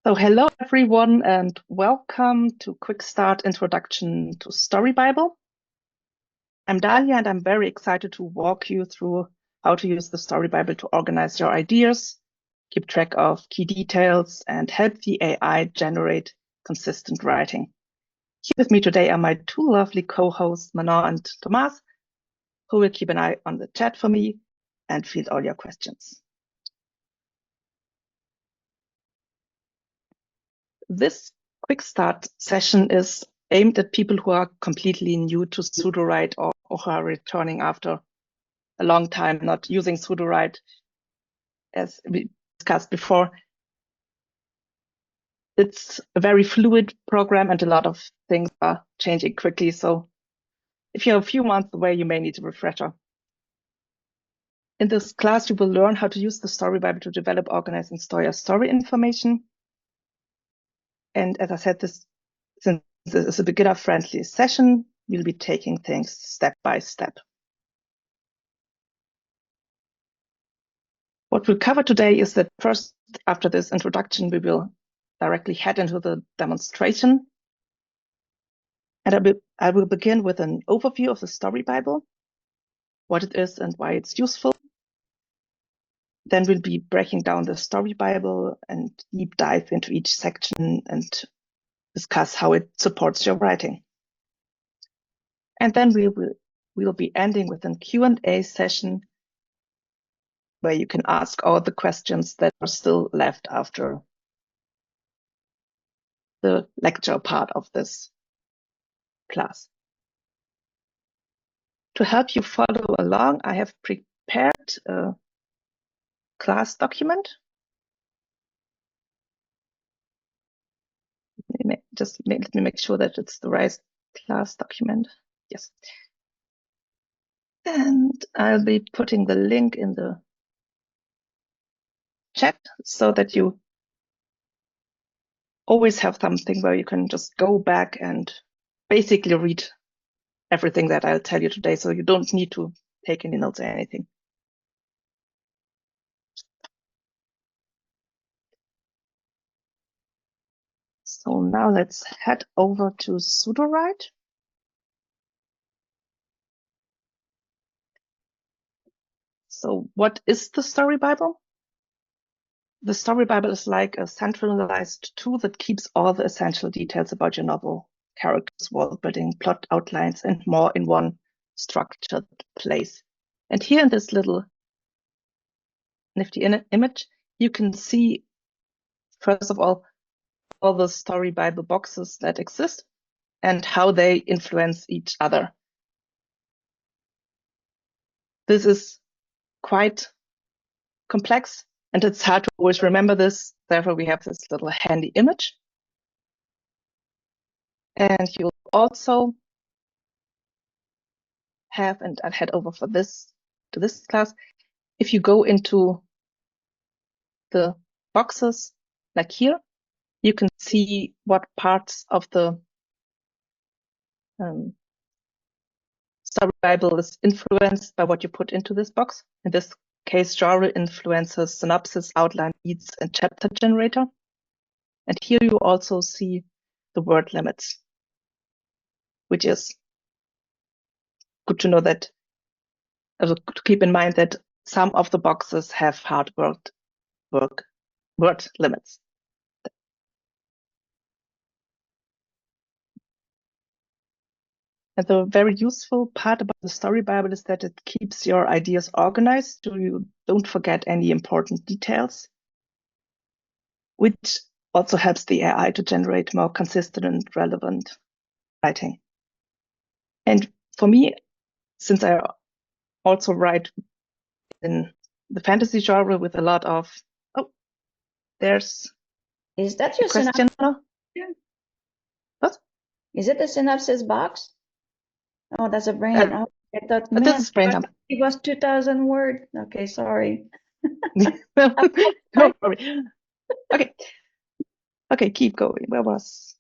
So hello everyone and welcome to Quick Start Introduction to Story Bible. I'm Dalia and I'm very excited to walk you through how to use the Story Bible to organize your ideas, keep track of key details, and help the AI generate consistent writing. Here with me today are my two lovely co-hosts, Manon and Thomas, who will keep an eye on the chat for me and field all your questions. This quick start session is aimed at people who are completely new to Sudowrite or who are returning after a long time not using Sudowrite, as we discussed before. It's a very fluid program and a lot of things are changing quickly. So if you're a few months away, you may need a refresher. In this class, you will learn how to use the Story Bible to develop, organize, and store your story information. And as I said, since this is a beginner-friendly session, we'll be taking things step by step. What we'll cover today is that first, after this introduction, we will directly head into the demonstration. And I will begin with an overview of the Story Bible, what it is and why it's useful. Then we'll be breaking down the Story Bible and deep dive into each section and discuss how it supports your writing. And then we will be ending with a Q&A session where you can ask all the questions that are still left after the lecture part of this class. To help you follow along, I have prepared a class document. Let me make sure that it's the right class document. Yes. And I'll be putting the link in the chat so that you always have something where you can just go back and basically read everything that I'll tell you today, so you don't need to take any notes or anything. So now let's head over to Sudowrite. So what is the Story Bible? The Story Bible is like a centralized tool that keeps all the essential details about your novel, characters, world building, plot outlines, and more in one structured place. And here in this little nifty image, you can see, first of all the Story Bible boxes that exist and how they influence each other. This is quite complex and it's hard to always remember this. Therefore, we have this little handy image. And you'll also have, and I'll head over to this class. If you go into the boxes, like here, you can see what parts of the Story Bible is influenced by what you put into this box. In this case, genre influences synopsis, outline, beats, and chapter generator. And here you also see the word limits, which is good to know that, to keep in mind that some of the boxes have hard word limits. And the very useful part about the Story Bible is that it keeps your ideas organized so you don't forget any important details, which also helps the AI to generate more consistent and relevant writing. And for me, since I also write in the fantasy genre with a lot of, is that your question? What? Is it a synopsis box? Oh, that's a brain. I thought, man, this is brain dump. It was 2,000 words. Okay, sorry. No worry. Okay, keep going. Where was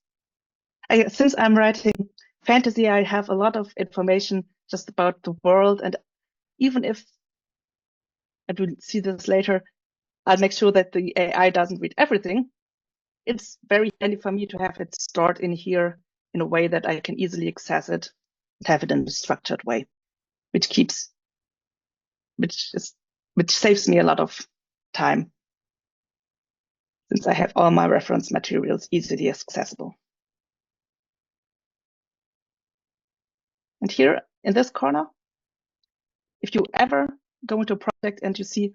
since I'm writing fantasy, I have a lot of information just about the world, and even if, and we'll see this later, I'll make sure that the AI doesn't read everything. it's very handy for me to have it stored in here in a way that I can easily access it and have it in a structured way, which saves me a lot of time since I have all my reference materials easily accessible. And here in this corner, if you ever go into a project and you see,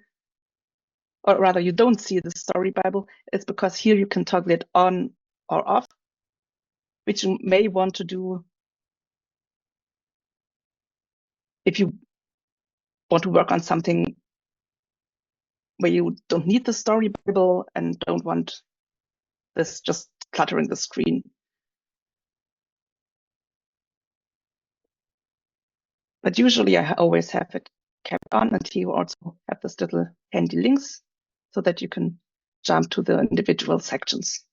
or rather you don't see the story Bible, it's because here you can toggle it on or off, which you may want to do if you want to work on something where you don't need the story Bible and don't want this just cluttering the screen. But usually I always have it kept on, and here you also have this little handy links so that you can jump to the individual sections.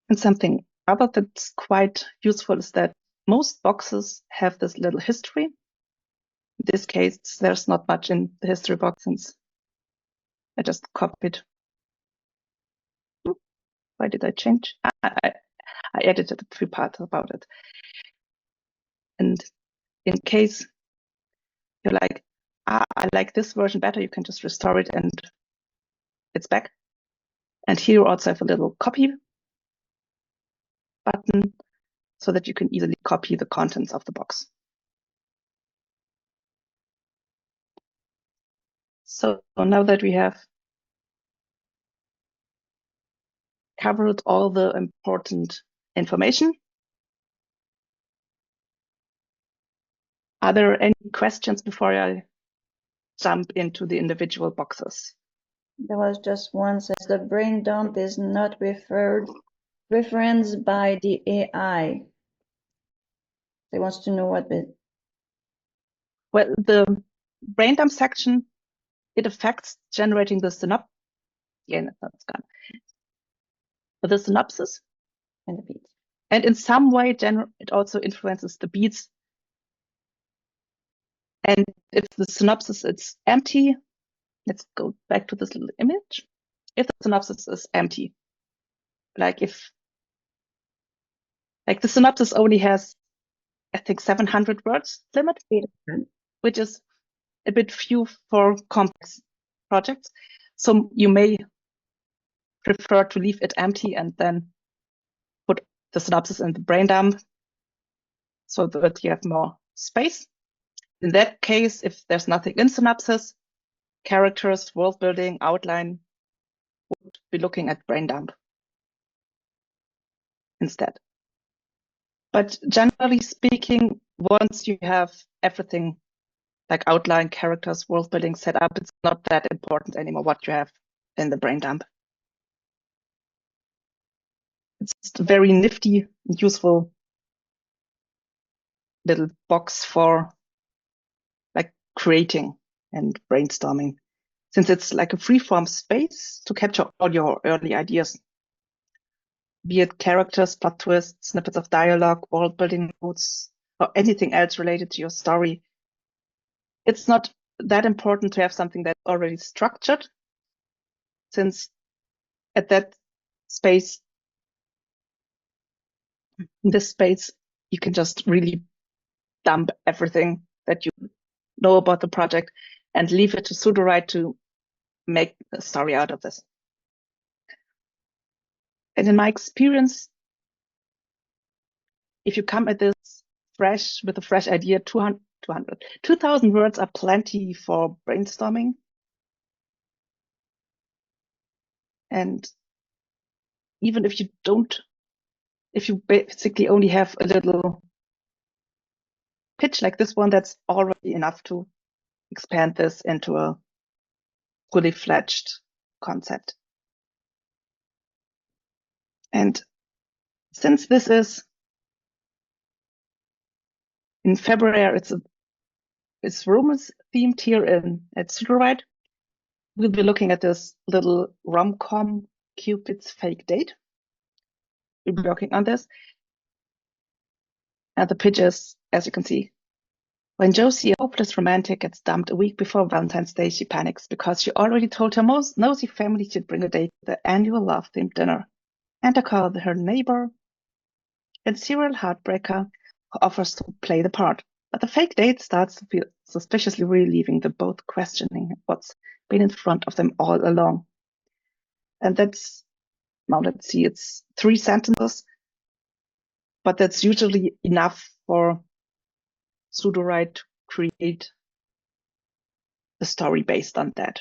And something other that's quite useful is that most boxes have this little history. In this case, there's not much in the history box since I just copied. Why did I change? I edited a few parts about it. And in case you're like, I like this version better, you can just restore it and it's back. And here you also have a little copy button so that you can easily copy the contents of the box. So now that we have covered all the important information, are there any questions before I jump into the individual boxes? There was just one says the brain dump is not referenced by the AI. They wants to know what bit. Well, the brain dump section, it affects generating the synopsis. Yeah, that's gone. The synopsis And the beats. And in some way, it also influences the beats. And if the synopsis is empty, let's go back to this little image. If the synopsis is empty, like the synopsis only has, I think, 700 words limit, which is a bit few for complex projects. So you may prefer to leave it empty and then put the synopsis in the brain dump so that you have more space. In that case, if there's nothing in synopsis, characters, world building, outline, would be looking at brain dump instead. But generally speaking, once you have everything like outline, characters, world building set up, it's not that important anymore what you have in the brain dump. It's just a very nifty and useful little box for like creating and brainstorming, since it's like a free-form space to capture all your early ideas, be it characters, plot twists, snippets of dialogue, world building notes, or anything else related to your story. It's not that important to have something that's already structured, since at that space, in this space, you can just really dump everything that you know about the project and leave it to Sudowrite to make a story out of this. And in my experience, if you come at this fresh with a fresh idea, 2,000 words are plenty for brainstorming. And even if you basically only have a little pitch like this one, that's already enough to expand this into a fully fledged concept. And since this is in February, it's romance themed here at Sudowrite, we'll be looking at this little rom-com Cupid's Fake Date. We'll be working on this. And the pitch is, as you can see, When Josie, a hopeless romantic, gets dumped a week before Valentine's Day, she panics because she already told her most nosy family she'd bring a date to the annual love-themed dinner. Enter Carl, her neighbor and serial heartbreaker, who offers to play the part. But the fake date starts to feel suspiciously real, leaving them both questioning what's been in front of them all along. And that's, now let's see, it's 3 sentences, but that's usually enough for Sudowrite to create a story based on that.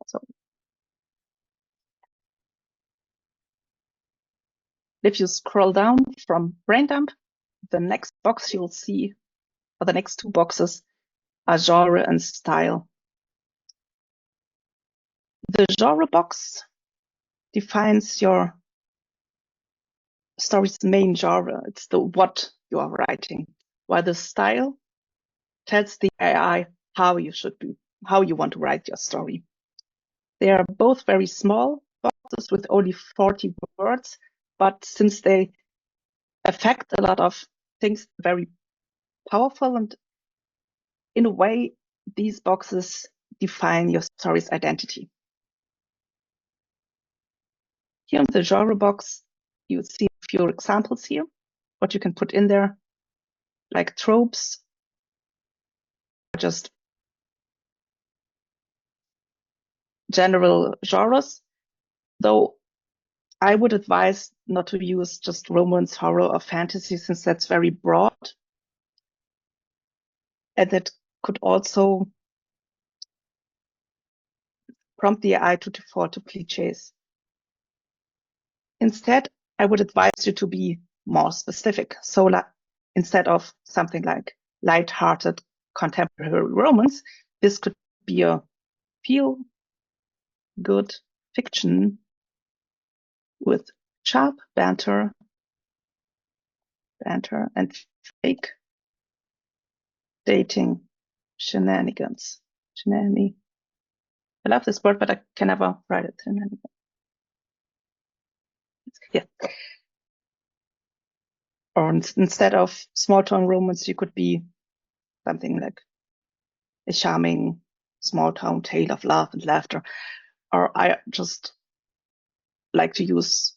So if you scroll down from brain dump, the next box you'll see, or the next 2 boxes, are genre and style. The genre box defines your story's main genre. It's the what you are writing, while the style tells the AI how you want to write your story. They are both very small boxes with only 40 words, but since they affect a lot of things, very powerful, and in a way, these boxes define your story's identity. Here in the genre box, you see a few examples here, what you can put in there, like tropes, just general genres, though I would advise not to use just romance, horror, or fantasy, since that's very broad. And that could also prompt the AI to default to cliches. Instead, I would advise you to be more specific. So instead of something like light-hearted contemporary romance, this could be a feel-good fiction with sharp banter and fake dating shenanigans. I love this word, but I can never write it. Yeah. Or instead of small town romance, you could be something like a charming small town tale of love and laughter. Or I just like to use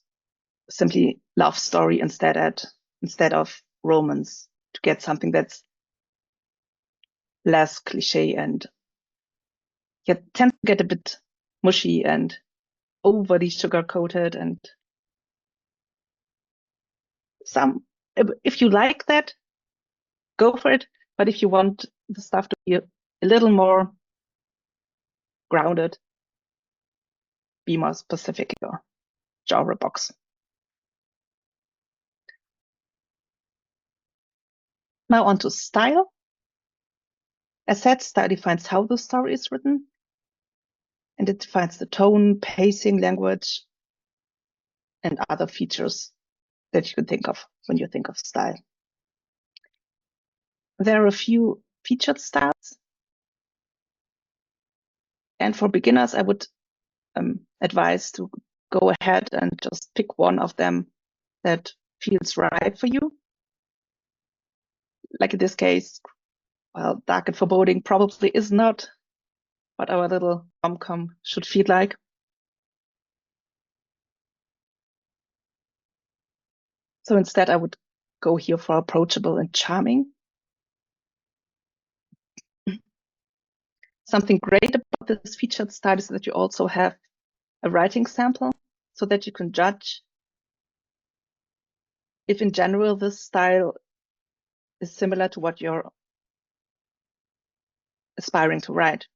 simply love story instead of romance to get something that's less cliche and tends to get a bit mushy and overly sugar coated. And if you like that, go for it. But if you want the stuff to be a little more grounded, be more specific in your genre box. Now on to style. As said, style defines how the story is written, and it defines the tone, pacing, language, and other features that you can think of when you think of style. There are a few featured styles, and for beginners, I would advise to go ahead and just pick one of them that feels right for you. Like in this case, well, dark and foreboding probably is not what our little rom-com should feel like. So instead, I would go here for approachable and charming. Something great about this featured style is that you also have a writing sample so that you can judge if in general this style is similar to what you're aspiring to write.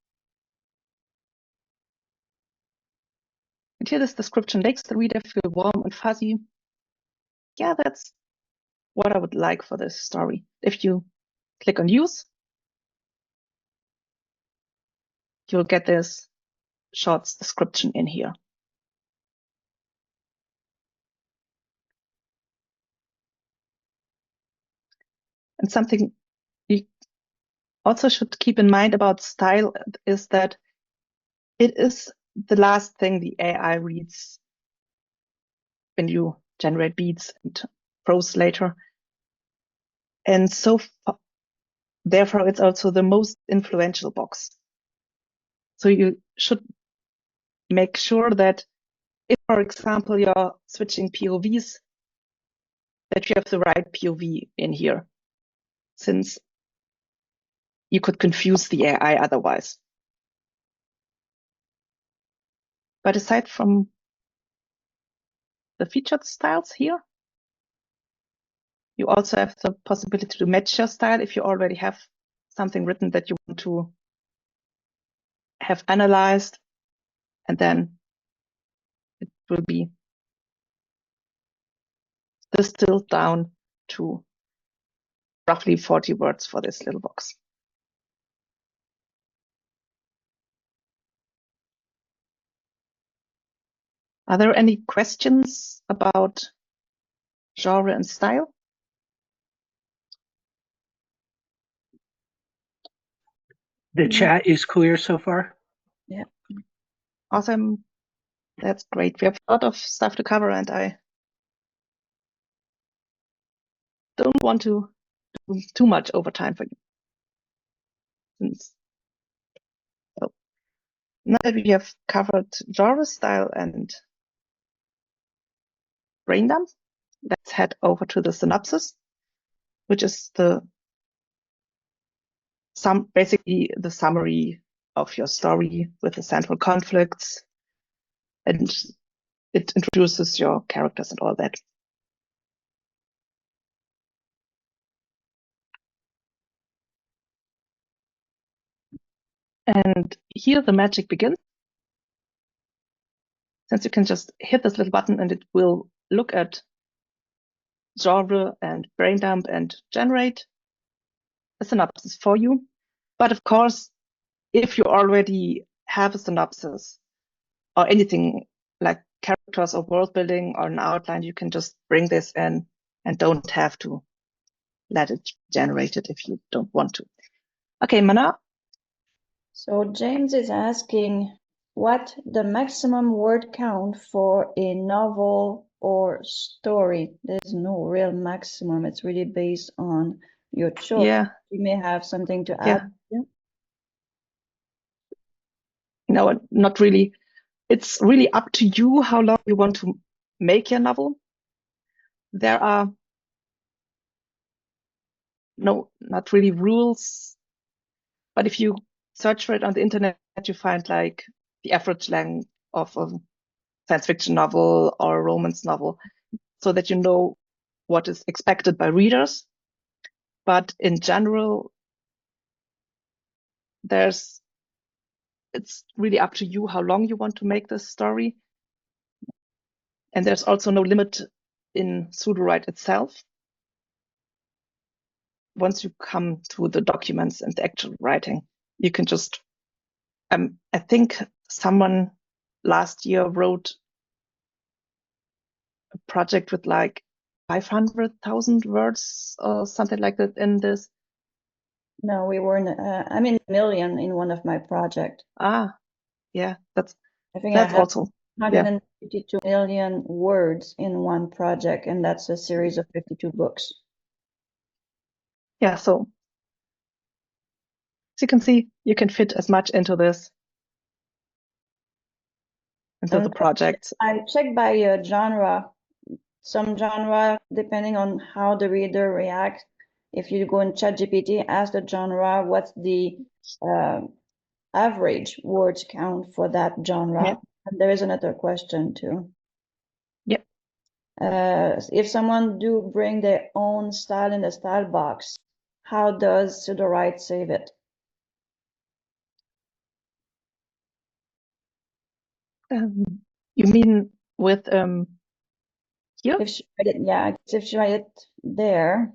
And here this description makes the reader feel warm and fuzzy. Yeah, that's what I would like for this story. If you click on use, you'll get this short description in here. And something you also should keep in mind about style is that It is the last thing the AI reads when you generate beats and prose later. And so therefore, it's also the most influential box. So you should make sure that if, for example, you're switching POVs, that you have the right POV in here, since you could confuse the AI otherwise. But aside from the featured styles here, you also have the possibility to match your style if you already have something written that you want to have analyzed, and then it will be distilled down to roughly 40 words for this little box. Are there any questions about genre and style? The chat is clear so far. Yeah. Awesome. That's great. We have a lot of stuff to cover, and I don't want to do too much overtime for you. So now that we have covered genre, style, and brain dump, let's head over to the synopsis, which is basically the summary of your story with the central conflicts, and it introduces your characters and all that. And here the magic begins. Since you can just hit this little button and it will look at genre and brain dump and generate a synopsis for you. But of course, if you already have a synopsis or anything like characters or world building or an outline, you can just bring this in and don't have to let it generate it if you don't want to. Okay, Mana. So James is asking what the maximum word count for a novel or story. There's no real maximum. It's really based on your choice. Yeah. You may have something to add. Yeah. No, not really. It's really up to you how long you want to make your novel. There are not really rules, but if you search for it on the internet, you find like the average length of a science fiction novel or a romance novel, so that you know what is expected by readers. But in general, it's really up to you how long you want to make this story. And there's also no limit in Sudowrite itself. Once you come to the documents and the actual writing, you can just, I think someone last year wrote a project with like 500,000 words or something like that in this. No, we weren't. I'm in a million in one of my projects. Yeah, I think that's I have also 152 million words in one project, and that's a series of 52 books. Yeah, so as you can see, you can fit as much into this, into the project. I checked by genre. Some genre, depending on how the reader reacts. If you go in ChatGPT, ask the genre, what's the average words count for that genre? Yeah. And there is another question too. Yeah. If someone do bring their own style in the style box, how does Sudowrite save it? You mean with here? If she write it, yeah, if she write it there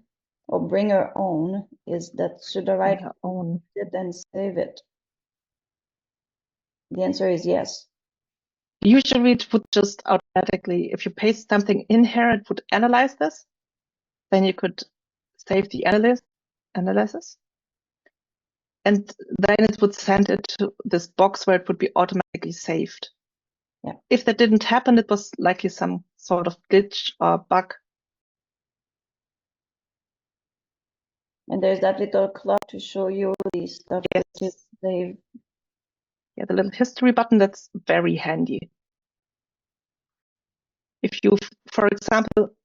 or bring her own, is that Sudowrite Her own. it and save it? The answer is yes. Usually it would just automatically, if you paste something in here, it would analyze this. Then you could save the analysis. And then it would send it to this box where it would be automatically saved. Yeah. If that didn't happen, it was likely some sort of glitch or bug. And there's that little clock to show you the stuff Yes. that is saved. Yeah, the little history button, that's very handy. If you, for example,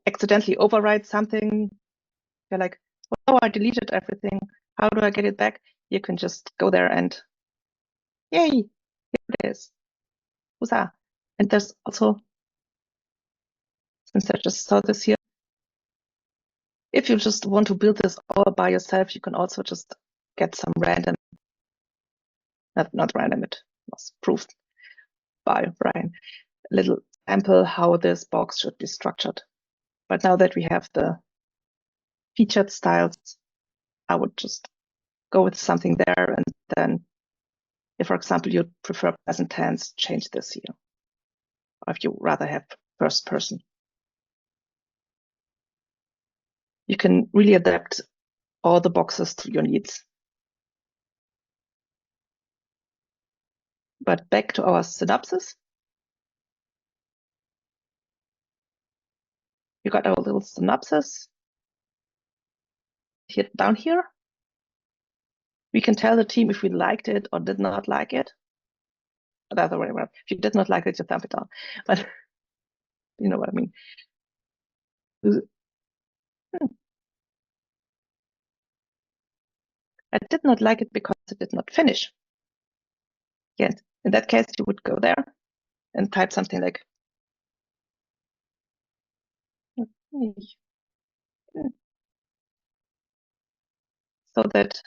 accidentally overwrite something, you're like, oh, I deleted everything. How do I get it back? You can just go there and, yay, here it is. Huzzah. And there's also, since I just saw this here, if you just want to build this all by yourself, you can also just get some random, not random, it was proved by Brian, a little sample how this box should be structured. But now that we have the featured styles, I would just go with something there, and then if, for example, you prefer present tense, change this here. Or if you rather have first person. You can really adapt all the boxes to your needs. But back to our synopsis. You got our little synopsis here down here. We can tell the team if we liked it or did not like it. The other way around. If you did not like it, you thumb it down. But you know what I mean. I did not like it because it did not finish. Yes, in that case, you would go there and type something like, so that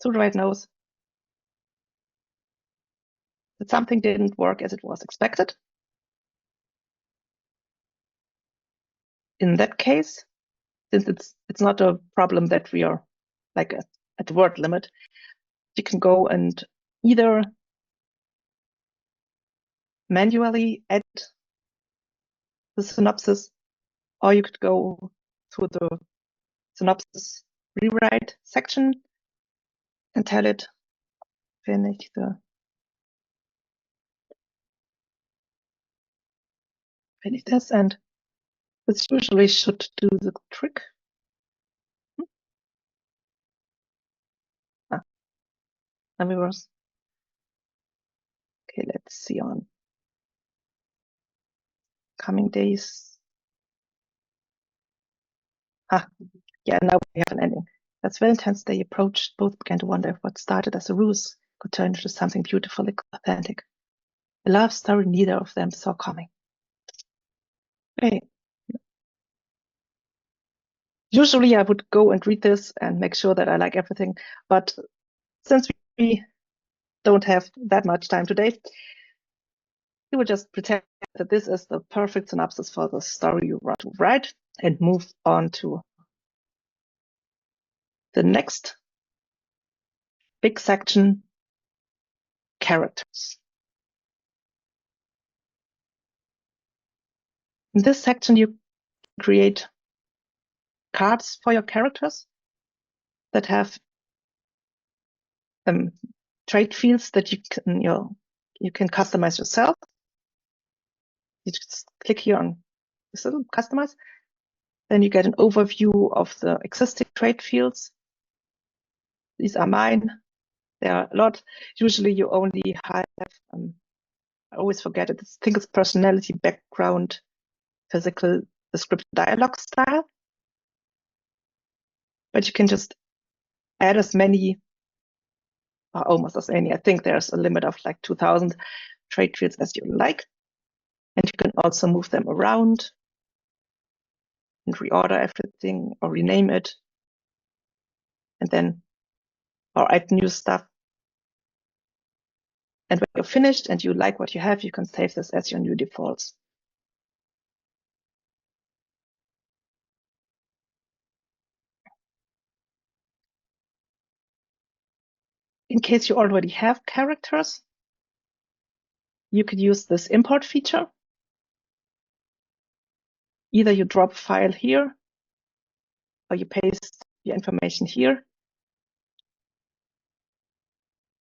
Sudowrite knows that something didn't work as it was expected. In that case, since it's not a problem that we are like at word limit, you can go and either manually edit the synopsis, or you could go to the synopsis rewrite section and tell it finish this, and this usually should do the trick. Numbers. Okay, let's see on coming days. Yeah, now we have an ending. As Valentine's Day approached, both began to wonder if what started as a ruse could turn into something beautifully authentic. A love story neither of them saw coming. Okay. Usually I would go and read this and make sure that I like everything, but since we don't have that much time today, you would just pretend that this is the perfect synopsis for the story you want to write and move on to the next big section, characters. In this section, you create cards for your characters that have trait fields that you can customize yourself. You just click here on this little customize. Then you get an overview of the existing trait fields. These are mine. There are a lot. Usually you only have, I always forget it. I think it's personality, background, physical, descriptive, dialogue style. But you can just add as many, or almost as many. I think there's a limit of like 2,000 trait fields as you like. And you can also move them around and reorder everything or rename it. And then, or add new stuff. And when you're finished and you like what you have, you can save this as your new defaults. In case you already have characters, you could use this import feature. Either you drop a file here, or you paste your information here.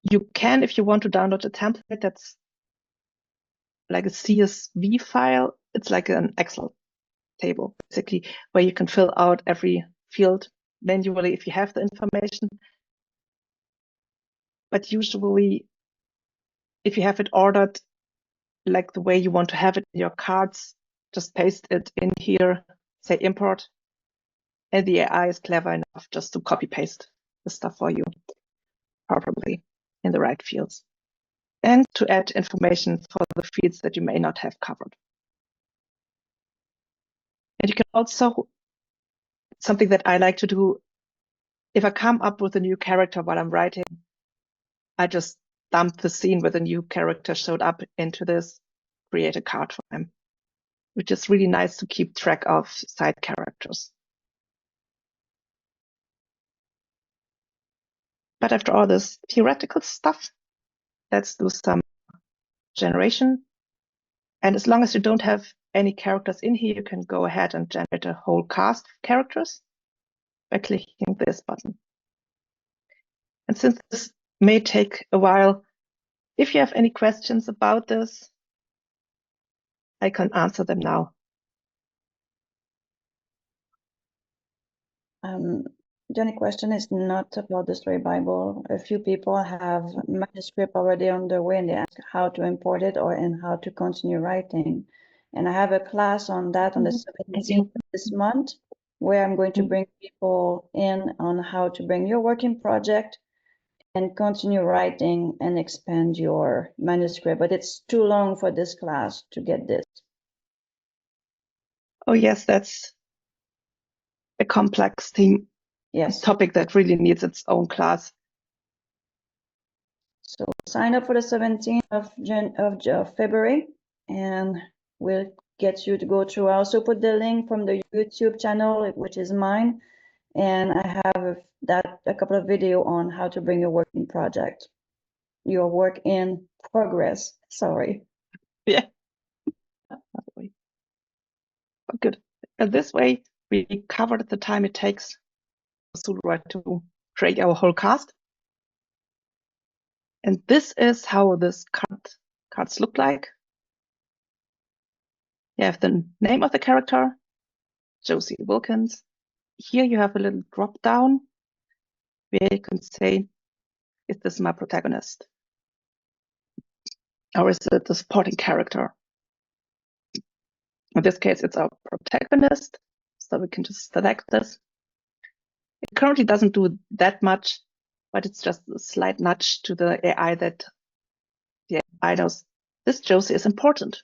You can, if you want to download a template that's like a CSV file, it's like an Excel table, basically, where you can fill out every field manually if you have the information. But usually, if you have it ordered like the way you want to have it in your cards, just paste it in here, say import, and the AI is clever enough just to copy paste the stuff for you properly in the right fields, and to add information for the fields that you may not have covered. And you can also, something that I like to do, if I come up with a new character while I'm writing, I just dump the scene where the new character showed up into this, create a card for them, which is really nice to keep track of side characters. But after all this theoretical stuff, let's do some generation. And as long as you don't have any characters in here, you can go ahead and generate a whole cast of characters by clicking this button. And since this may take a while, if you have any questions about this, I can answer them now. The only question is not about the Story Bible. A few people have manuscript already on the way and they ask how to import it or and how to continue writing. And I have a class on that on the 17th of this month, where I'm going to bring people in on how to bring your working project and continue writing and expand your manuscript. But it's too long for this class to get this. Oh yes, that's a complex theme. Yes. Topic that really needs its own class. So sign up for the 17th of February, and we'll get you to go through. I also put the link from the YouTube channel, which is mine, and I have a couple of video on how to bring your work in project, your work in progress. Sorry. Yeah. Oh, good. And this way, we covered the time it takes for Sudowrite to create our whole cast. And this is how this cards look like. You have the name of the character, Josie Wilkins. Here you have a little drop down where you can say, is this my protagonist? Or is it the supporting character? In this case, it's our protagonist. So we can just select this. It currently doesn't do that much, but it's just a slight nudge to the AI that the AI knows this Josie is important.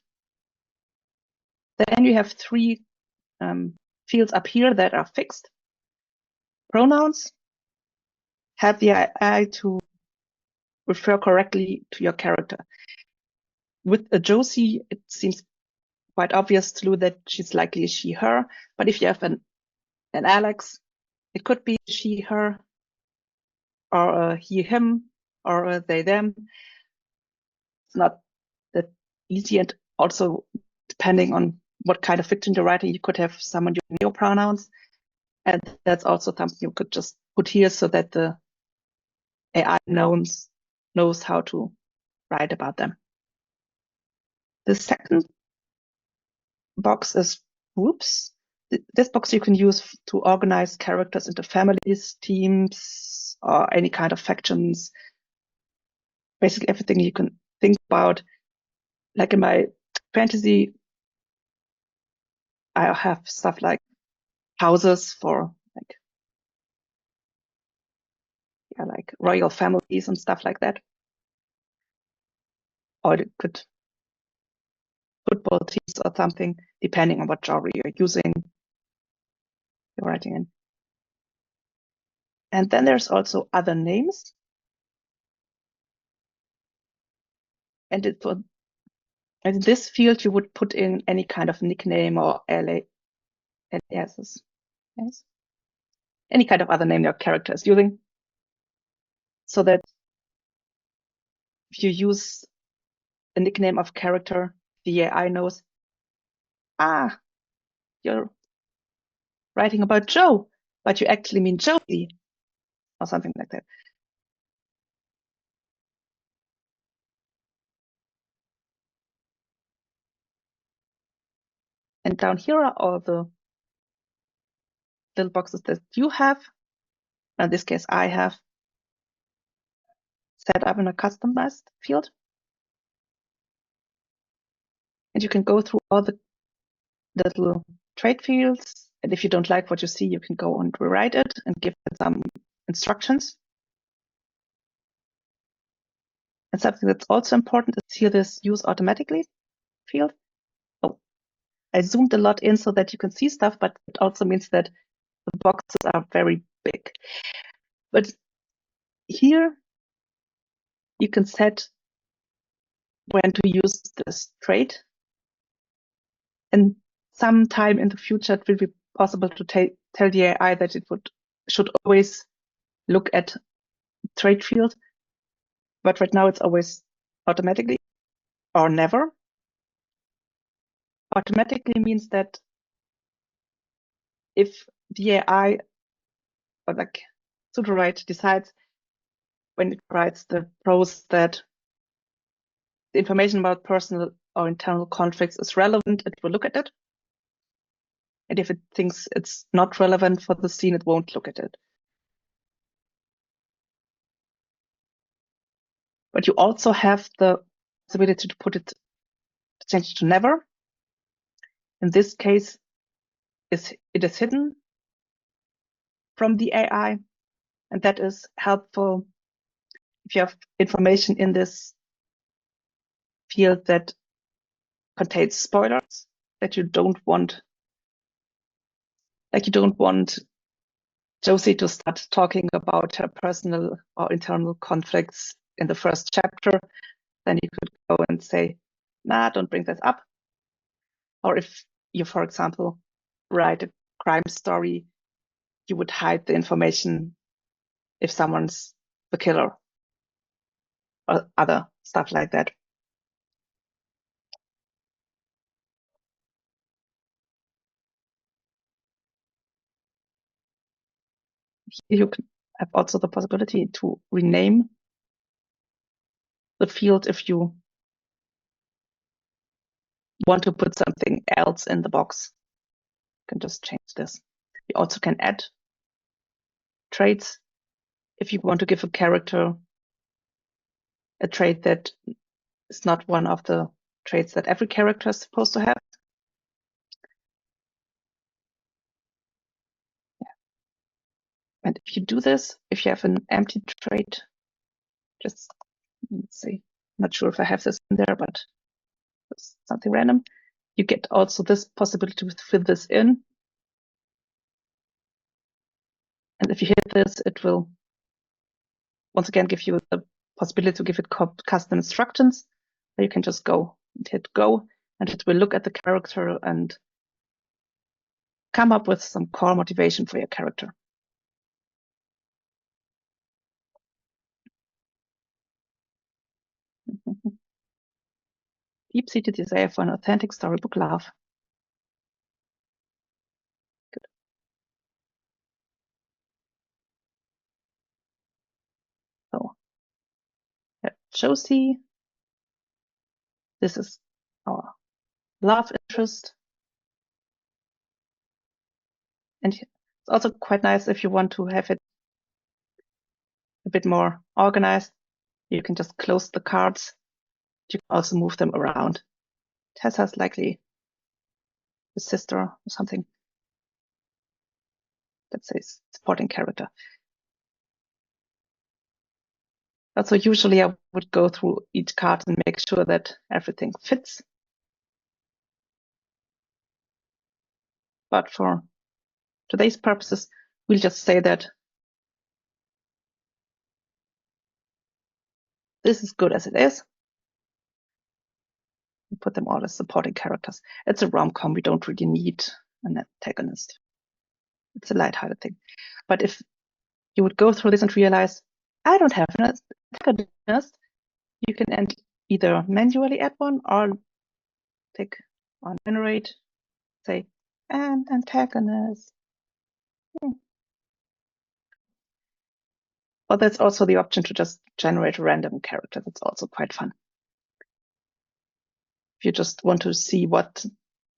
Then you have three fields up here that are fixed. Pronouns help the AI to refer correctly to your character. With a Josie, it seems quite obvious to you that she's likely she, her. But if you have an Alex, it could be she, her, or he, him, or they, them. It's not that easy, and also depending on what kind of fiction you're writing, you could have someone using your pronouns, and that's also something you could just put here so that the AI knows how to write about them. The second box is groups. This box you can use to organize characters into families, teams, or any kind of factions. Basically everything you can think about. Like in my fantasy, I have stuff like houses for like royal families and stuff like that. Or it could football teams or something, depending on what genre you're using, you're writing in. And then there's also other names. And in this field, you would put in any kind of nickname or aliases. Yes. Any kind of other name your character is using. So that if you use a nickname of character, the AI knows, you're writing about Joe, but you actually mean Josie, or something like that. And down here are all the little boxes that you have. In this case, I have set up in a customized field. And you can go through all the little trait fields. And if you don't like what you see, you can go and rewrite it and give it some instructions. And something that's also important is here this use automatically field. Oh, I zoomed a lot in so that you can see stuff, but it also means that the boxes are very big. But here you can set when to use this trait. And sometime in the future, it will be possible to tell the AI that it should always look at trait field. But right now it's always automatically or never. Automatically means that if the AI or like Sudowrite decides when it writes the prose that the information about personal or internal conflicts is relevant, it will look at it. And if it thinks it's not relevant for the scene, it won't look at it. But you also have the possibility to change it to never. In this case, it is hidden from the AI, and that is helpful if you have information in this field that contains spoilers that you don't want. Like you don't want Josie to start talking about her personal or internal conflicts in the first chapter. Then you could go and say, nah, don't bring this up. Or if you, for example, write a crime story, you would hide the information if someone's the killer or other stuff like that. You can have also the possibility to rename the field if you want to put something else in the box. You can just change this. You also can add traits if you want to give a character a trait that is not one of the traits that every character is supposed to have. Yeah. And if you do this, if you have an empty trait, just let's see, not sure if I have this in there, but it's something random. You get also this possibility to fill this in. And if you hit this, it will once again give you the possibility to give it custom instructions. Or you can just go and hit go, and it will look at the character and come up with some core motivation for your character. Deep-seated desire for an authentic storybook love. Good. So, Josie, this is our love interest. And it's also quite nice if you want to have it a bit more organized. You can just close the cards. You can also move them around. Tessa's likely the sister or something. That says supporting character. Also, usually I would go through each card and make sure that everything fits. But for today's purposes, we'll just say that this is good as it is. We put them all as supporting characters. It's a rom-com. We don't really need an antagonist. It's a lighthearted thing. But if you would go through this and realize, I don't have an antagonist, you can either manually add one or click on generate, say, an antagonist. Or there's also the option to just generate a random character. That's also quite fun. If you just want to see what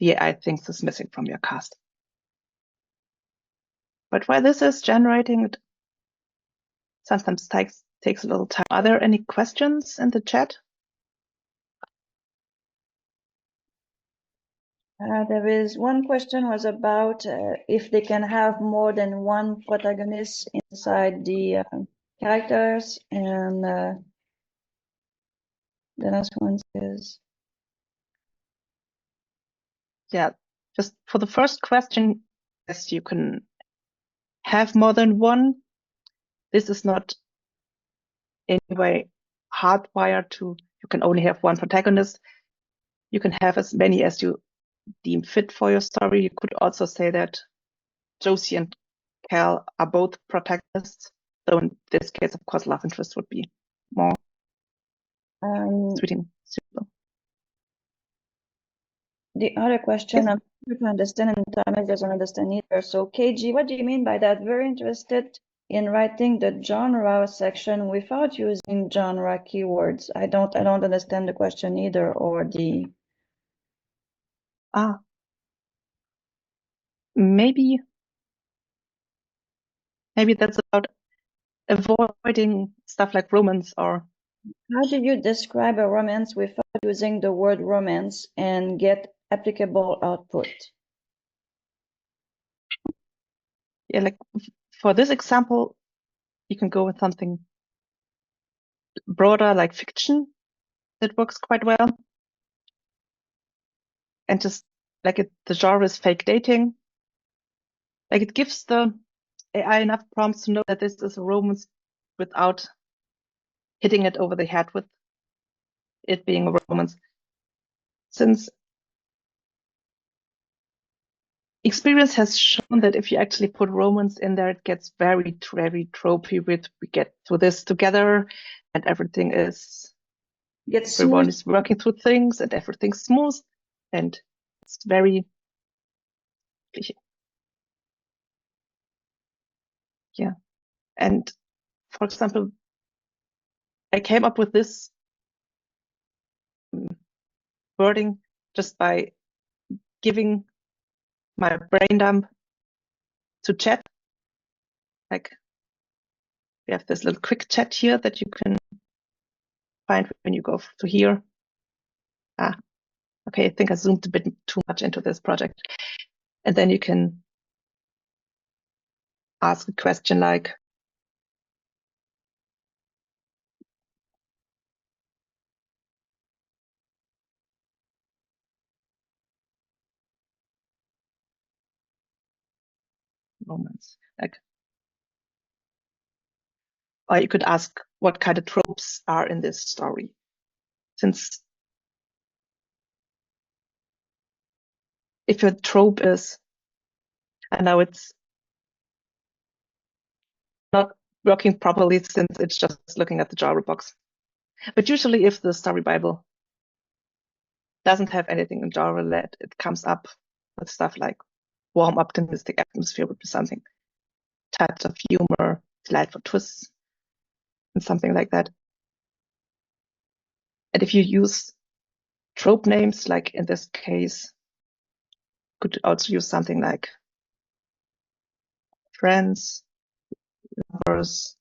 the AI thinks is missing from your cast. But while this is generating, it sometimes takes a little time. Are there any questions in the chat? There is one question was about if they can have more than one protagonist inside the characters, and the last one is Yeah, just for the first question, yes, you can have more than one. This is not in any way hardwired to, you can only have one protagonist. You can have as many as you deem fit for your story. You could also say that Josie and Cal are both protagonists. So in this case, of course, love interest would be more suitable. the other question. Yes. I'm trying to understand, and Thomas doesn't understand either. So, KG, what do you mean by that? Very interested in writing the genre section without using genre keywords. I don't understand the question either, or the. Maybe that's about avoiding stuff like romance or. How do you describe a romance without using the word romance and get applicable output? Yeah, like for this example, you can go with something broader like fiction that works quite well. And just like the genre is fake dating. Like it gives the AI enough prompts to know that this is a romance without hitting it over the head with it being a romance. Since experience has shown that if you actually put romance in there, it gets very, very tropey with we get through this together and everything is everyone is working through things and everything's smooth and it's very yeah. And for example, I came up with this wording just by giving my brain dump to chat. Like we have this little quick chat here that you can find when you go to here. Okay, I think I zoomed a bit too much into this project. And then you can ask a question like, romance, like, or you could ask what kind of tropes are in this story. Since if your trope is, I know it's not working properly since it's just looking at the genre box. But usually if the story Bible doesn't have anything in genre led, it comes up with stuff like warm, optimistic atmosphere would be something, touch of humor, delightful twists, and something like that. And if you use trope names, like in this case, could also use something like friends, lovers.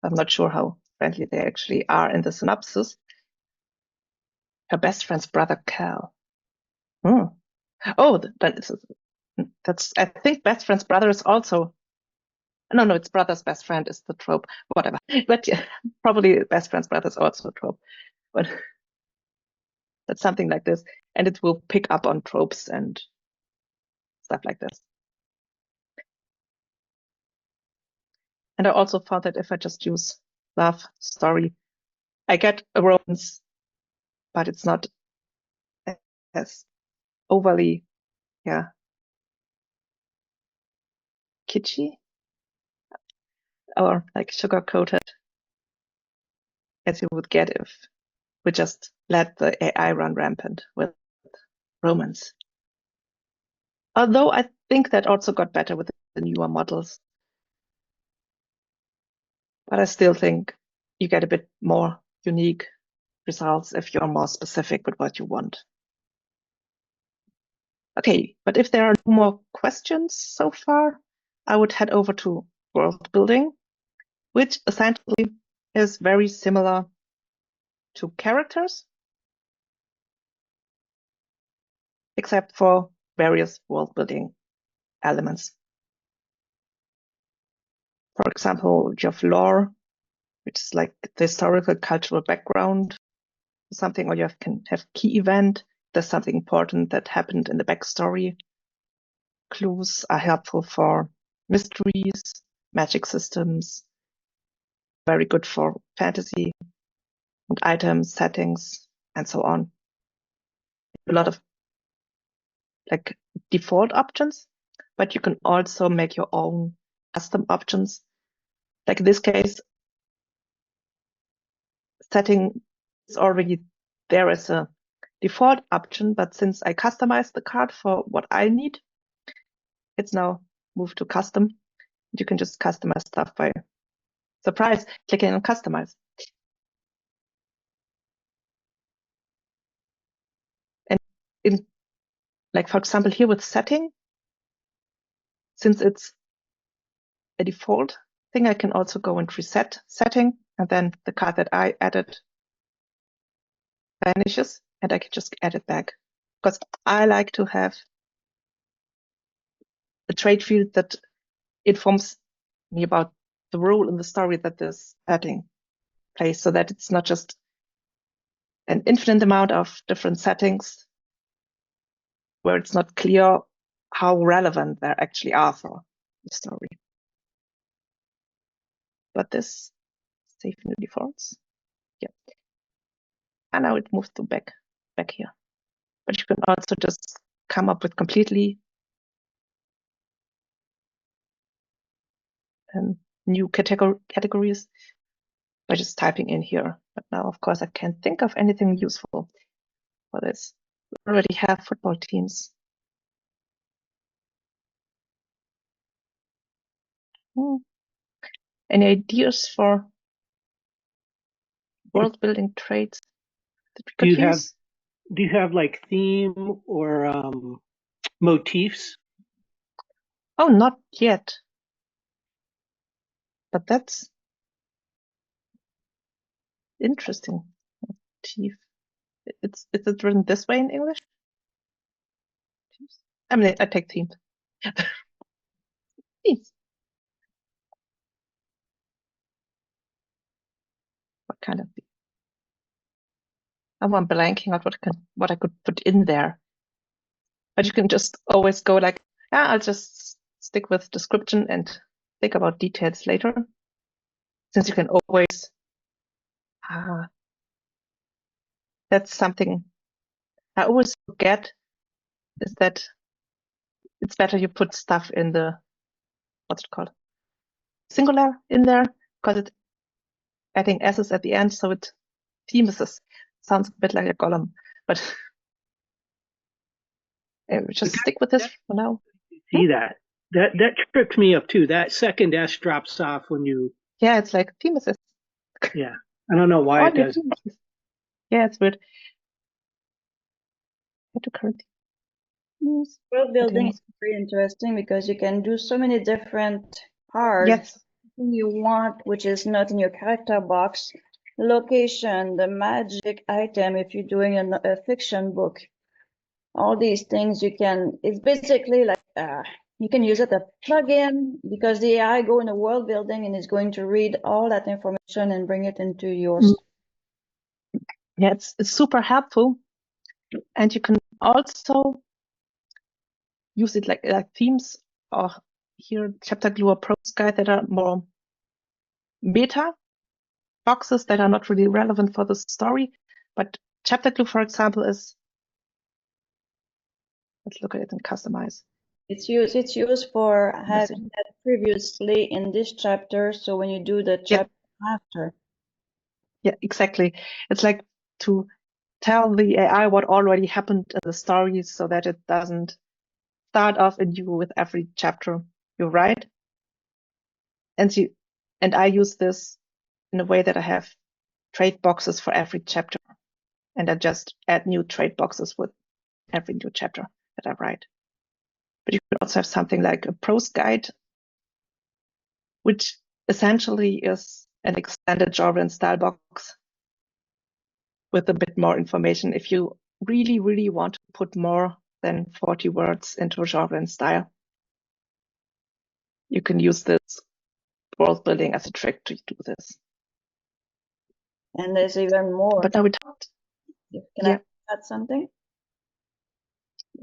I'm not sure how friendly they actually are in the synopsis. Her best friend's brother, Cal. Oh, that's, I think best friend's brother is also, no, it's brother's best friend is the trope, whatever. But yeah, probably best friend's brother is also a trope. But that's something like this. And it will pick up on tropes and stuff like this. And I also found that if I just use love story, I get a romance, but it's not as overly, kitschy or like sugar coated as you would get if we just let the AI run rampant with romance. Although I think that also got better with the newer models. But I still think you get a bit more unique results if you're more specific with what you want. Okay, but if there are no more questions so far, I would head over to world building, which essentially is very similar to characters, except for various world building elements. For example, you have lore, which is like the historical cultural background, something, or can have key event. There's something important that happened in the backstory. Clues are helpful for mysteries, magic systems, very good for fantasy and items, settings, and so on. A lot of like default options, but you can also make your own custom options. Like in this case, setting is already there as a default option, but since I customized the card for what I need, it's now moved to custom. You can just customize stuff by surprise, clicking on customize. And in, like, for example, here with setting, since it's a default thing, I can also go and reset setting, and then the card that I added vanishes, and I can just add it back. Because I like to have a trait field that informs me about the role in the story that this setting plays, so that it's not just an infinite amount of different settings where it's not clear how relevant they actually are for the story. But this save new defaults. Yeah. And now it moves to back here. But you can also just come up with completely new categories by just typing in here. But now, of course, I can't think of anything useful for this. We already have football teams. Any ideas for world building traits that we could use? Do you have like theme or motifs? Oh, not yet. But that's interesting. Motif. Is it written this way in English? I mean, I take theme. Themes. What kind of theme? I'm blanking out what I could put in there. But you can just always go like, yeah, I'll just stick with description and think about details later. Since you can always, that's something I always forget, is that it's better you put stuff in the, what's it called? Singular in there, because it's adding s's at the end, so it themises. Sounds a bit like a column, but just stick with this for now. See that? That trips me up too. That second S drops off when you. Yeah, it's like themises. Yeah, I don't know why it does. Yeah, it's weird. To current themes. World building is very interesting because you can do so many different cards. Yes. You want, which is not in your character box. Location, the magic item, if you're doing a fiction book. All these things you can, it's basically like, you can use it as a plugin because the AI go in a world building and is going to read all that information and bring it into yours. Yeah, it's super helpful. And you can also use it like themes, or here chapter glue or prose guide that are more meta boxes that are not really relevant for the story. But chapter glue, for example, is, let's look at it and customize. It's used for having that previously in this chapter, so when you do the chapter after. Yeah, exactly. It's like to tell the AI what already happened in the story so that it doesn't start off anew with every chapter you write. And I use this in a way that I have trait boxes for every chapter, and I just add new trait boxes with every new chapter. that I write. But you could also have something like a prose guide, which essentially is an extended genre style box with a bit more information. If you really, really want to put more than 40 words into genre and style, you can use this world building as a trick to do this. And there's even more. But now we talked. Can I add something?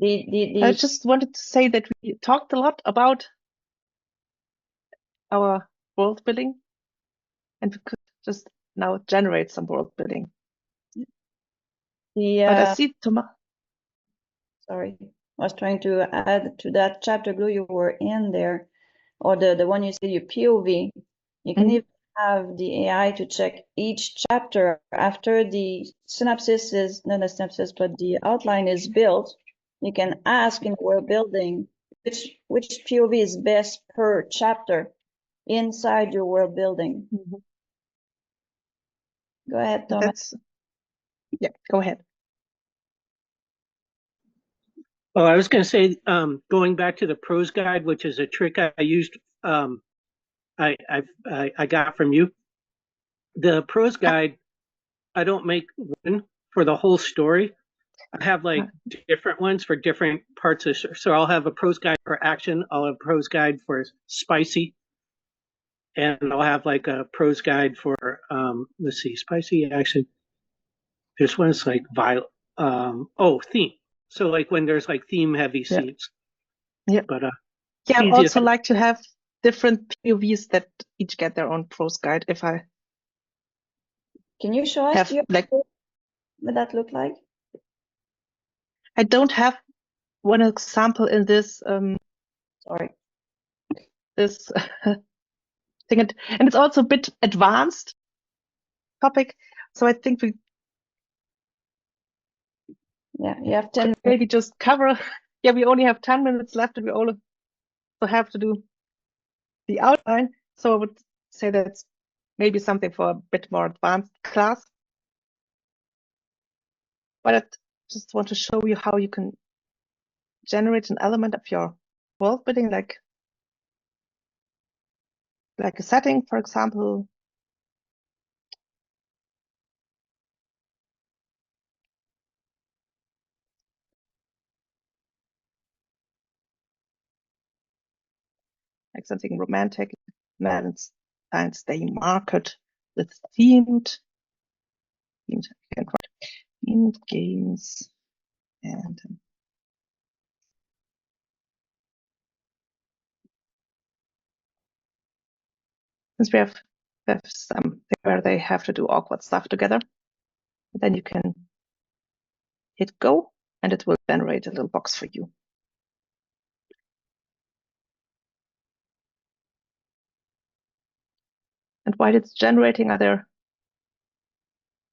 I just wanted to say that we talked a lot about our world building, and we could just now generate some world building. But I see Thomas. Sorry, I was trying to add to that chapter glue you were in there, or the one you said your POV. You can even have the AI to check each chapter after the synopsis is, not the synopsis, but the outline is built. You can ask in world building which POV is best per chapter inside your world building. Go ahead, Thomas. Yeah, go ahead. Oh, I was going to say, going back to the prose guide, which is a trick I used, I got from you. The prose guide, I don't make one for the whole story. I have like different ones for different parts of. So I'll have a prose guide for action. I'll have a prose guide for spicy, and I'll have like a prose guide for let's see, spicy action. This one's like violent. Theme. So like when there's like theme heavy scenes. Yeah. But yeah, I also like to have different POVs that each get their own prose guide. If I can you show us like what that look like? I don't have one example in this sorry this thing, and it's also a bit advanced topic, so I think we you have 10 minutes. Maybe just cover. Yeah, we only have 10 minutes left, and we also have to do the outline. So I would say that's maybe something for a bit more advanced class. But I just want to show you how you can generate an element of your world building, like a setting, for example. Like something romantic, Valentine's Day market with themed games and since we have something where they have to do awkward stuff together, then you can hit go and it will generate a little box for you. And while it's generating, are there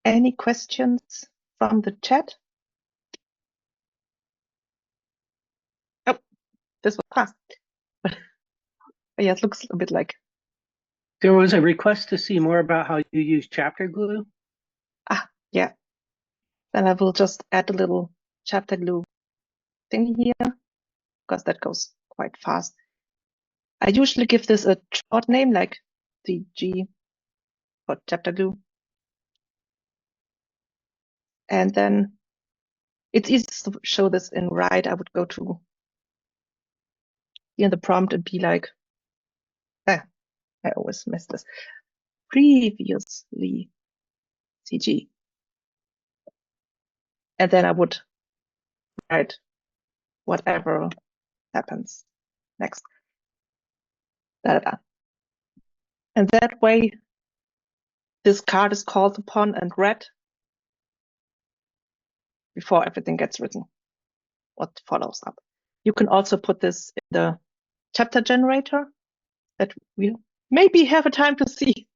any questions from the chat? Oh, this was fast. Yeah, it looks a bit like. There was a request to see more about how you use chapter glue. Yeah. Then I will just add a little chapter glue thing here, because that goes quite fast. I usually give this a short name, like CG for chapter glue. And then it's easy to show this in Write. I would go to here in the prompt and be like, I always miss this. Previously CG. And then I would write whatever happens next. Da, da, da. And that way, this card is called upon and read before everything gets written, what follows up. You can also put this in the chapter generator that we maybe have a time to see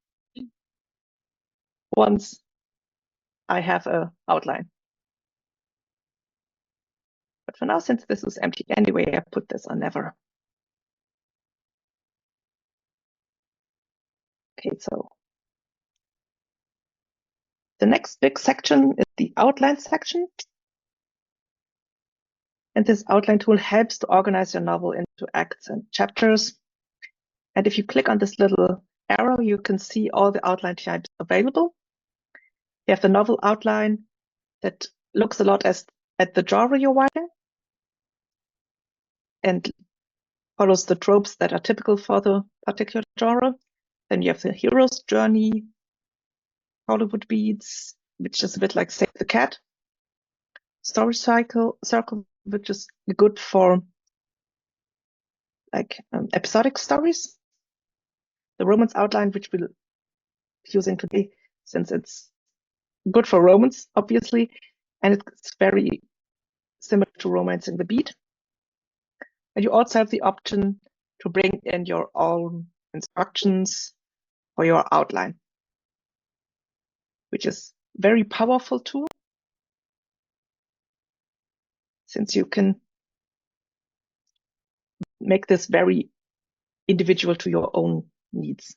once I have an outline. But for now, since this is empty anyway, I put this on never. Okay, so the next big section is the outline section. And this outline tool helps to organize your novel into acts and chapters. And if you click on this little arrow, you can see all the outline types available. You have the novel outline that looks a lot at the genre you're writing and follows the tropes that are typical for the particular genre. Then you have the hero's journey, Hollywood beats, which is a bit like Save the Cat. Story circle, which is good for like episodic stories. The romance outline, which we'll be using today, since it's good for romance, obviously, and it's very similar to Romancing the Beat. And you also have the option to bring in your own instructions for your outline, which is very powerful tool, since you can make this very individual to your own needs.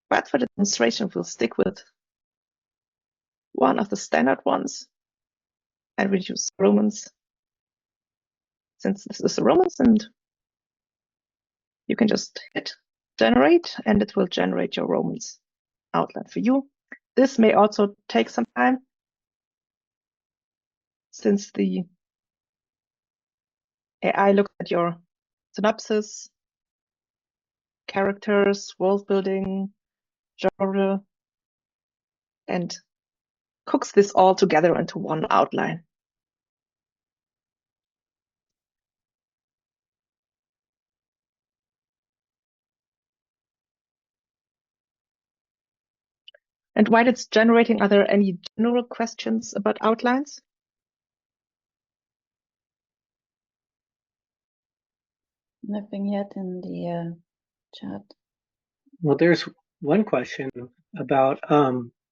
But for the demonstration, we'll stick with one of the standard ones and we'll use romance, since this is a romance, and you can just hit generate and it will generate your romance outline for you. This may also take some time, since the AI looks at your synopsis, characters, world building, genre, and cooks this all together into one outline. And while it's generating, are there any general questions about outlines? Nothing yet in the chat. Well, there's one question about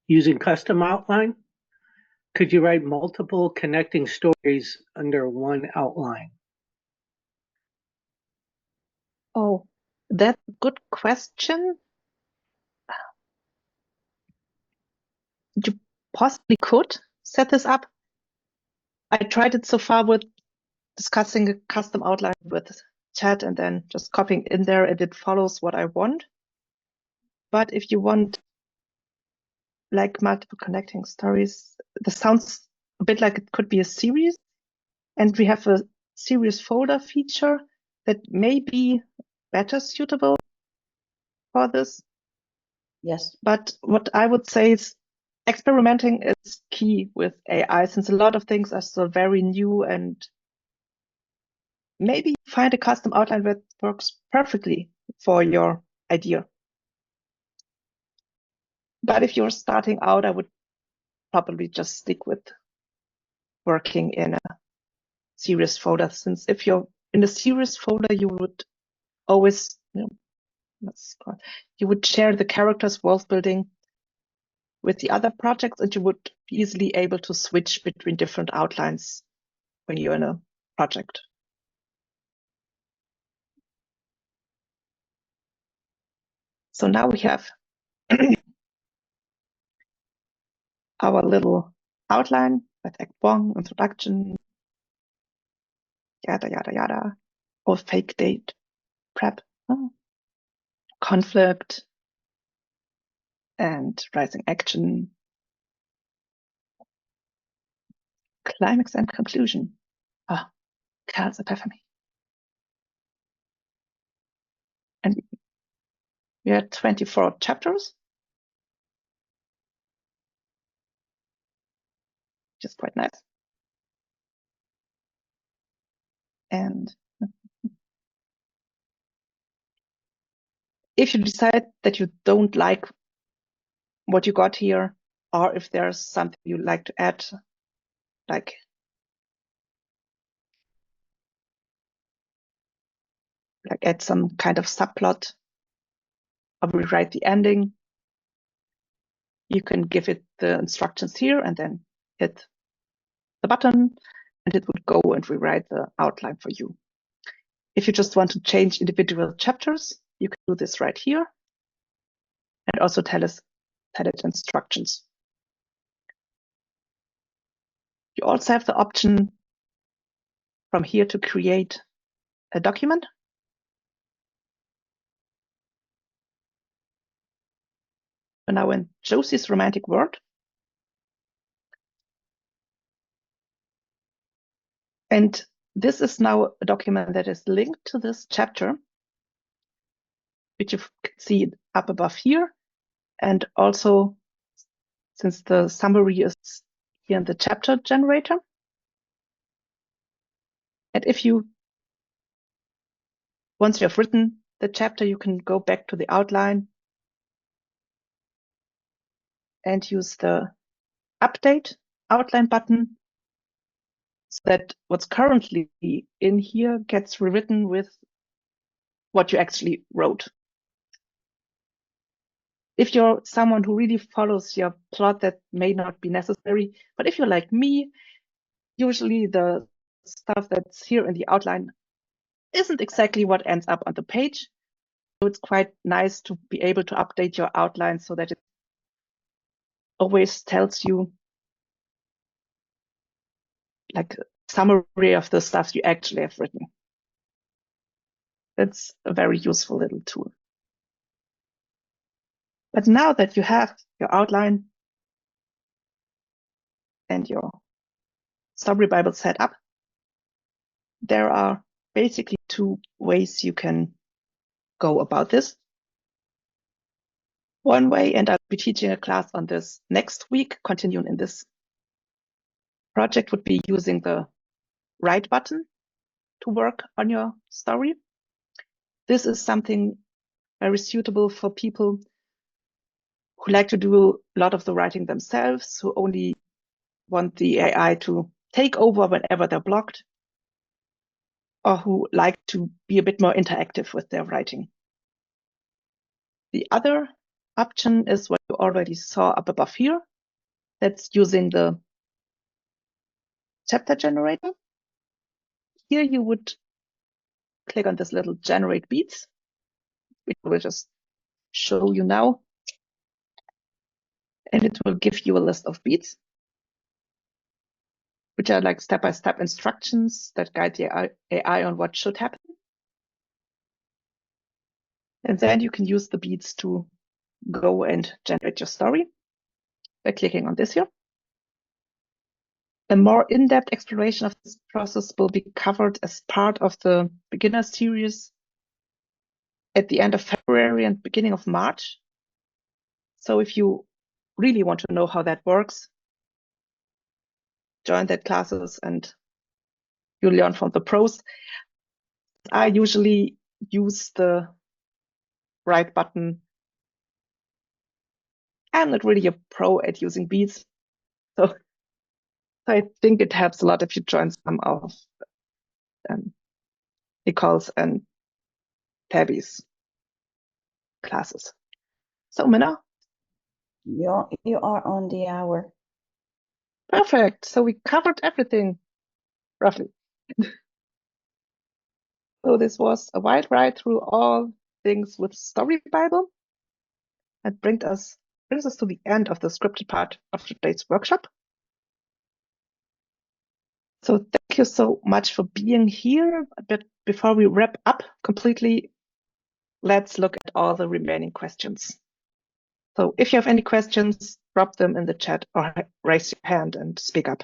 using custom outline. Could you write multiple connecting stories under one outline? Oh, that's a good question. You possibly could set this up. I tried it so far with discussing a custom outline with chat and then just copying in there, and it follows what I want. But if you want like multiple connecting stories, this sounds a bit like it could be a series. And we have a series folder feature that may be better suitable for this. Yes. But what I would say is experimenting is key with AI, since a lot of things are still very new, and maybe find a custom outline that works perfectly for your idea. But if you're starting out, I would probably just stick with working in a series folder, since if you're in a series folder, you would always, you would share the characters' world building with the other projects, and you would be easily able to switch between different outlines when you're in a project. So now we have our little outline with Act 1, introduction, yada, yada, yada, or fake date, prep, conflict, and rising action, climax and conclusion. Carl's epiphany. And we had 24 chapters, which is quite nice. And if you decide that you don't like what you got here, or if there's something you'd like to add, like add some kind of subplot or rewrite the ending, you can give it the instructions here and then hit the button, and it would go and rewrite the outline for you. If you just want to change individual chapters, you can do this right here, and also tell it instructions. You also have the option from here to create a document. And now in Josie's romantic world. And this is now a document that is linked to this chapter, which you can see up above here. And also, since the summary is here in the chapter generator. And if you, once you have written the chapter, you can go back to the outline and use the update outline button so that what's currently in here gets rewritten with what you actually wrote. If you're someone who really follows your plot, that may not be necessary. But if you're like me, usually the stuff that's here in the outline isn't exactly what ends up on the page. So it's quite nice to be able to update your outline so that it always tells you like a summary of the stuff you actually have written. That's a very useful little tool. But now that you have your outline and your Story Bible set up, there are basically two ways you can go about this. One way, and I'll be teaching a class on this next week, continuing in this project, would be using the write button to work on your story. This is something very suitable for people who like to do a lot of the writing themselves, who only want the AI to take over whenever they're blocked, or who like to be a bit more interactive with their writing. The other option is what you already saw up above here. That's using the chapter generator. Here you would click on this little generate beats, which will just show you now. And it will give you a list of beats, which are like step-by-step instructions that guide the AI on what should happen. And then you can use the beats to go and generate your story by clicking on this here. A more in-depth exploration of this process will be covered as part of the beginner series at the end of February and beginning of March. So if you really want to know how that works, join that classes and you learn from the pros. I usually use the write button. I'm not really a pro at using beats, so I think it helps a lot if you join some of Nicole's and Tabby's classes. So Minna? You are on the hour. Perfect. So we covered everything, roughly. So this was a wild ride through all things with Story Bible. That brings us to the end of the scripted part of today's workshop. So thank you so much for being here. But before we wrap up completely, let's look at all the remaining questions. So if you have any questions, drop them in the chat or raise your hand and speak up.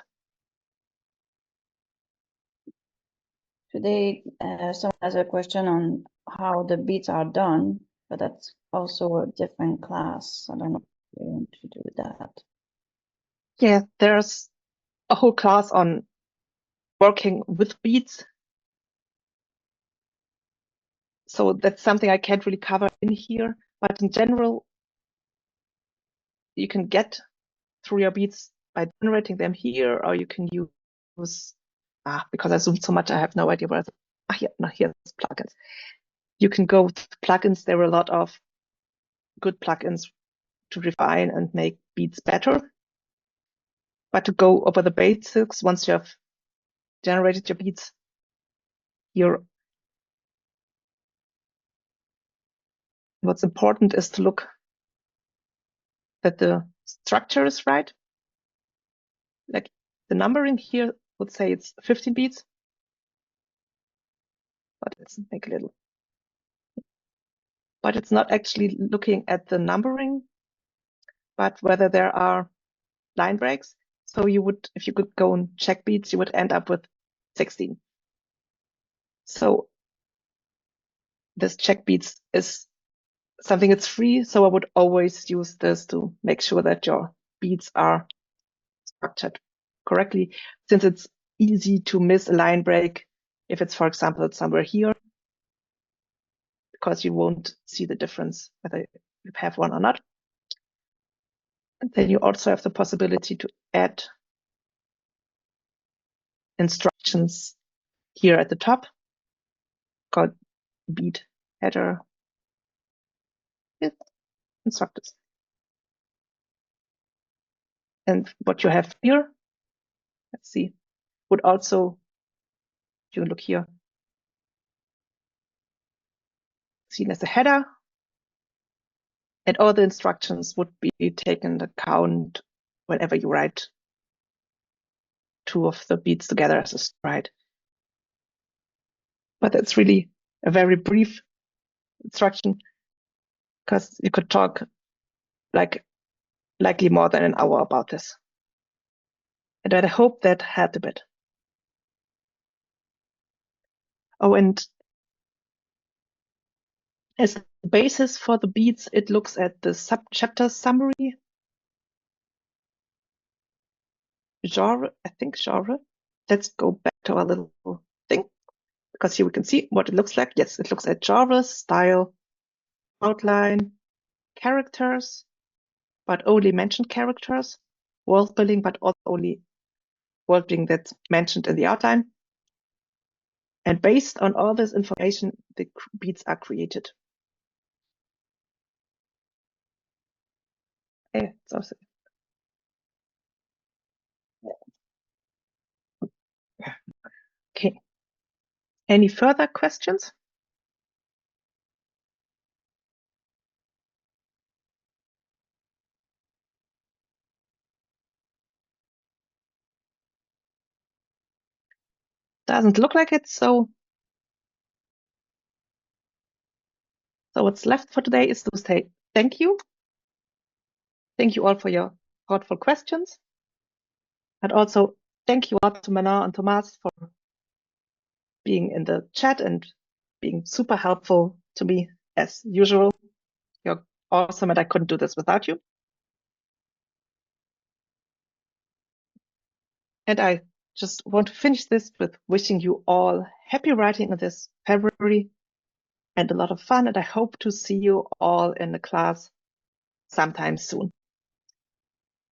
Today, someone has a question on how the beats are done, but that's also a different class. I don't know if you want to do that. Yeah, there's a whole class on working with beats. So that's something I can't really cover in here, but in general, you can get through your beats by generating them here, or you can use, because I zoomed so much, I have no idea where, here's plugins. You can go to plugins. There are a lot of good plugins to refine and make beats better. But to go over the basics, once you have generated your beats, what's important is to look that the structure is right. Like the numbering here would say it's 15 beats. let's make a little. But it's not actually looking at the numbering, but whether there are line breaks. So you would, if you could go and check beats, you would end up with 16. So this check beats is something that's free. So I would always use this to make sure that your beats are structured correctly, since it's easy to miss a line break if it's, for example, it's somewhere here, because you won't see the difference whether you have one or not. And then you also have the possibility to add instructions here at the top called beat header instructors. And what you have here, let's see, would also, if you look here, seen as a header, and all the instructions would be taken into account whenever you write two of the beats together as a stride. But it's really a very brief instruction, because you could talk likely more than an hour about this. And I hope that helped a bit. Oh, and as a basis for the beats, it looks at the sub-chapter summary genre, I think genre. Let's go back to our little thing, because here we can see what it looks like. Yes, it looks at genre, style, outline, characters, but only mentioned characters, world building, but also only world building that's mentioned in the outline. And based on all this information, the beats are created. Okay, so okay. Any further questions? Doesn't look like it, so what's left for today is to say thank you. Thank you all for your thoughtful questions. And also thank you all to Manon and Thomas for being in the chat and being super helpful to me as usual. You're awesome, and I couldn't do this without you. And I just want to finish this with wishing you all happy writing in this February and a lot of fun. And I hope to see you all in the class sometime soon.